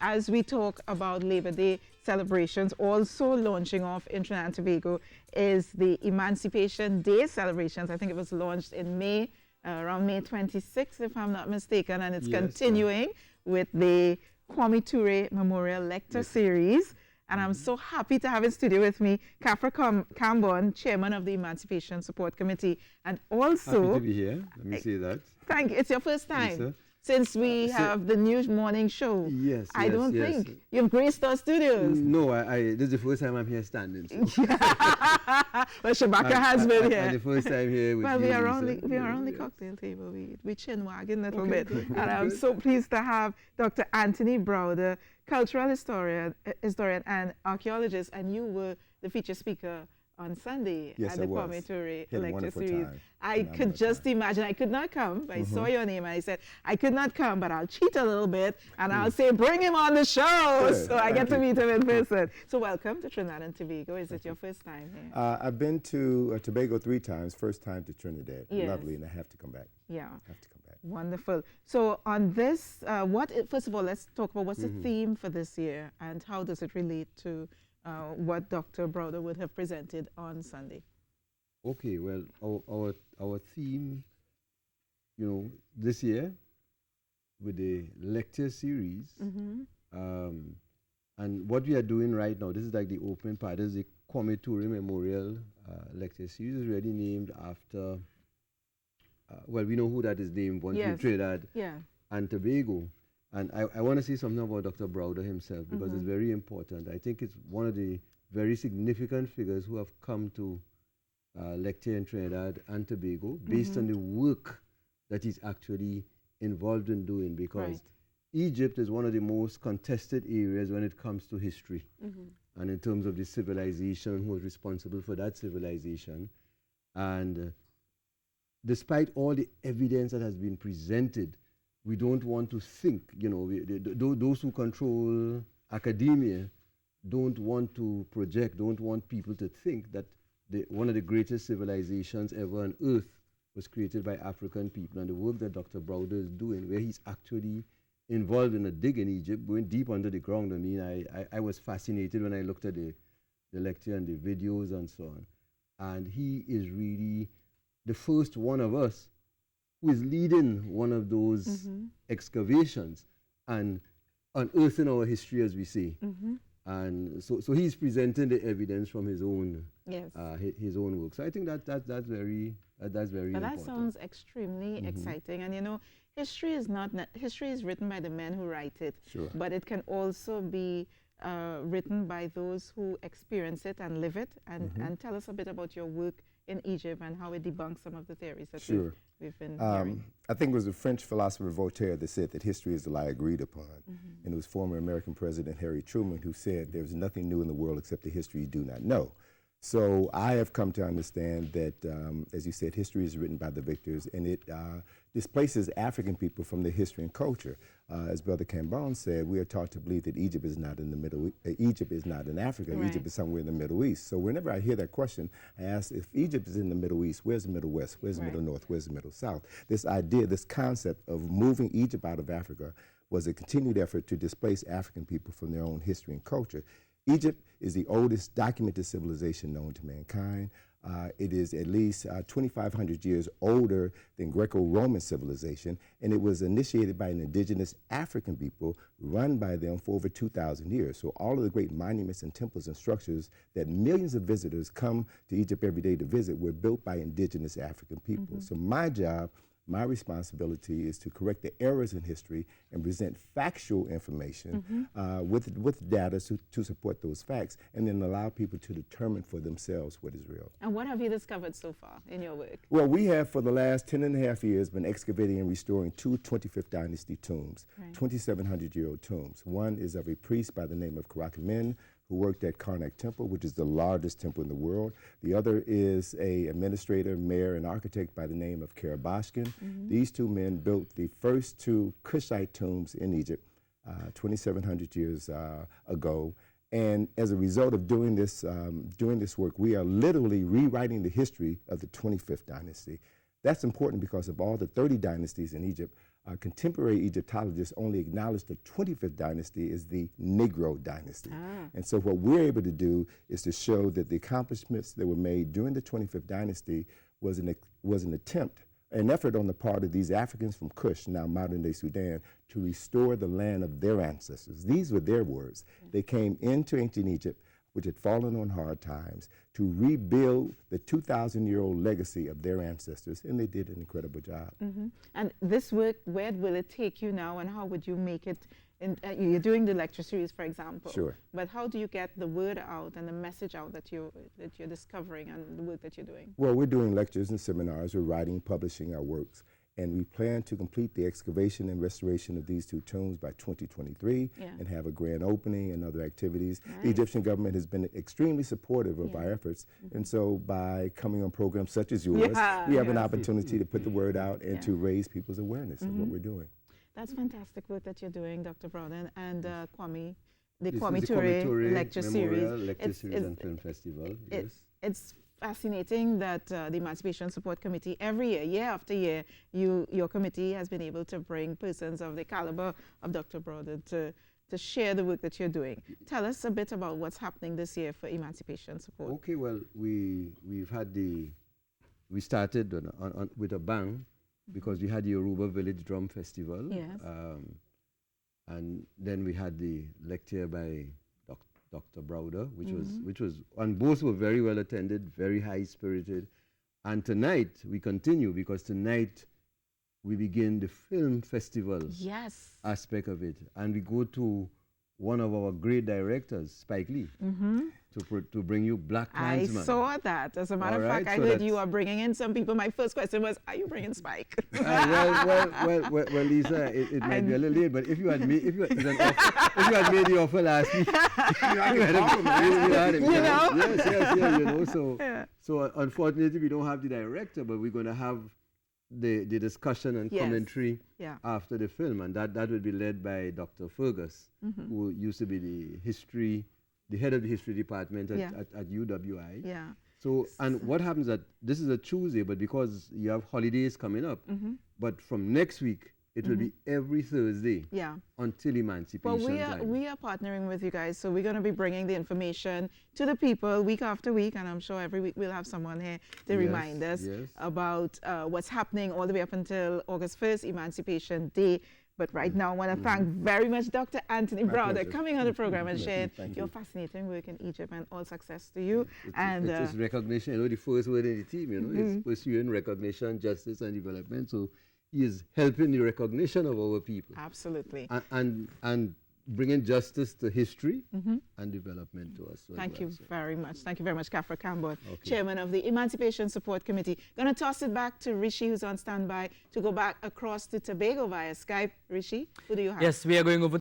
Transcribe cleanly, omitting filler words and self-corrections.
as we talk about Labor Day celebrations, also launching off in Trinidad and Tobago is the Emancipation Day celebrations. I think it was launched in May, around May 26th, if I'm not mistaken, and it's continuing with the Kwame Ture Memorial Lecture Series. And I'm so happy to have in studio with me Kafra Cambon, Chairman of the Emancipation Support Committee, and also... Happy to be here. Let me say that. Thank you. It's your first time. Yes, since we have the new morning show. Yes, I don't think you've graced our studios. No, this is the first time I'm here standing. So. Well, Shabaka has been here. The first time here with well, you, we are on the cocktail table. We chin wagging a little bit. And I'm so pleased to have Dr. Anthony Browder, cultural historian and archaeologist, and you were the feature speaker on Sunday at the Kwame Ture lecture series. I could just imagine. I could not come. I saw your name and I said, I could not come, but I'll cheat a little bit and I'll say, bring him on the show. So I get to meet him in person. So welcome to Trinidad and Tobago. Is it your first time here? I've been to Tobago 3 times. First time to Trinidad. Yes. Lovely, and I have to come back. Yeah. I have to come back. Wonderful. So on this, first of all, let's talk about what's the theme for this year and how does it relate to what Dr. Browder would have presented on Sunday? Okay, well, our theme, this year with the lecture series, and what we are doing right now, this is like the open part, this is the Kwame Ture Memorial Lecture Series, is really named after, well, we know who that is named, once we Trinidad and Tobago. And I want to say something about Dr. Browder himself because it's very important. I think it's one of the very significant figures who have come to lecture in Trinidad and Tobago based on the work that he's actually involved in doing, because Egypt is one of the most contested areas when it comes to history and in terms of the civilization, who was responsible for that civilization. And despite all the evidence that has been presented, we don't want to think, those who control academia don't want to project, don't want people to think that one of the greatest civilizations ever on earth was created by African people. And the work that Dr. Browder is doing, where he's actually involved in a dig in Egypt, going deep under the ground. I mean, I was fascinated when I looked at the lecture and the videos and so on. And he is really the first one of us who is leading one of those excavations and unearthing our history, as we say. And so he's presenting the evidence from his own his own work. So I think that's very important. That sounds extremely exciting. And history is written by the men who write it, but it can also be written by those who experience it and live it. And tell us a bit about your work in Egypt and how it debunks some of the theories that we've been hearing. I think it was the French philosopher Voltaire that said that history is the lie agreed upon. And it was former American President Harry Truman who said there's nothing new in the world except the history you do not know. So I have come to understand that, as you said, history is written by the victors, and it displaces African people from their history and culture. As Brother Cambon said, we are taught to believe that Egypt is not in the Middle Egypt is not in Africa. Egypt is somewhere in the Middle East. So whenever I hear that question, I ask, if Egypt is in the Middle East, where's the Middle West? Where's the Middle North? Where's the Middle South? This idea, this concept of moving Egypt out of Africa was a continued effort to displace African people from their own history and culture. Egypt is the oldest documented civilization known to mankind. It is at least 2,500 years older than Greco-Roman civilization, and it was initiated by an indigenous African people run by them for over 2,000 years. So all of the great monuments and temples and structures that millions of visitors come to Egypt every day to visit were built by indigenous African people. So my job, my responsibility is to correct the errors in history and present factual information with data to support those facts, and then allow people to determine for themselves what is real. And what have you discovered so far in your work? Well, we have for the last 10.5 years been excavating and restoring 2 25th dynasty tombs, 2,700-year-old tombs. One is of a priest by the name of Karakamen, who worked at Karnak Temple, which is the largest temple in the world. The other is a administrator, mayor, and architect by the name of Karabashkin. These two men built the first 2 Kushite tombs in Egypt 2,700 years ago. And as a result of doing this work, we are literally rewriting the history of the 25th dynasty. That's important because of all the 30 dynasties in Egypt, contemporary Egyptologists only acknowledge the 25th dynasty as the Negro dynasty. And so what we're able to do is to show that the accomplishments that were made during the 25th dynasty was an attempt, an effort on the part of these Africans from Kush, now modern-day Sudan, to restore the land of their ancestors. These were their words. They came into ancient Egypt, which had fallen on hard times, to rebuild the 2,000-year-old legacy of their ancestors, and they did an incredible job. And this work, where will it take you now, and how would you make it? You're doing the lecture series, for example. Sure. But how do you get the word out and the message out that you're discovering and the work that you're doing? Well, we're doing lectures and seminars. We're writing, publishing our works. And we plan to complete the excavation and restoration of these two tombs by 2023 and have a grand opening and other activities. Nice. The Egyptian government has been extremely supportive of our efforts. And so by coming on programs such as yours, we have an opportunity to put the word out and to raise people's awareness of what we're doing. That's fantastic work that you're doing, Dr. Browden, and Kwame, the Kwame Ture lecture series. Lecture series and film festival, It's fascinating that the Emancipation Support Committee, every year after year, your committee has been able to bring persons of the caliber of Dr. Browden to share the work that you're doing. Tell us a bit about what's happening this year for Emancipation Support. Okay, well, we started with a bang, because we had the Yoruba Village Drum Festival. Yes. And then we had the lecture by Dr. Browder, which was, and both were very well attended, very high spirited. And tonight we continue, because tonight we begin the film festival aspect of it. And we go to one of our great directors, Spike Lee, to bring you Black Klansman. I saw that. As a matter of fact, I heard you are bringing in some people. My first question was, are you bringing Spike? Well, Lisa, it might be a little late, but if you had made the offer last week, you had him. Yes, So unfortunately, we don't have the director, but we're going to have the discussion and commentary after the film, and that will be led by Dr. Fergus, who used to be the head of the history department at UWI. So, and what happens that this is a Tuesday, but because you have holidays coming up, but from next week, it will be every Thursday until Emancipation time. We are partnering with you guys, so we're going to be bringing the information to the people week after week, and I'm sure every week we'll have someone here to remind us about what's happening all the way up until August 1st, Emancipation Day. But right now, I want to thank very much Dr. Anthony Browder coming on the program and sharing your fascinating work in Egypt, and all success to you. It's recognition. The first word in the team, is pursuing recognition, justice, and development. So he is helping the recognition of our people. Absolutely. And bringing justice to history and development to us. Thank you very much. Thank you very much, Kafra Campbell, Chairman of the Emancipation Support Committee. Going to toss it back to Rishi, who's on standby, to go back across to Tobago via Skype. Rishi, who do you have? Yes, we are going over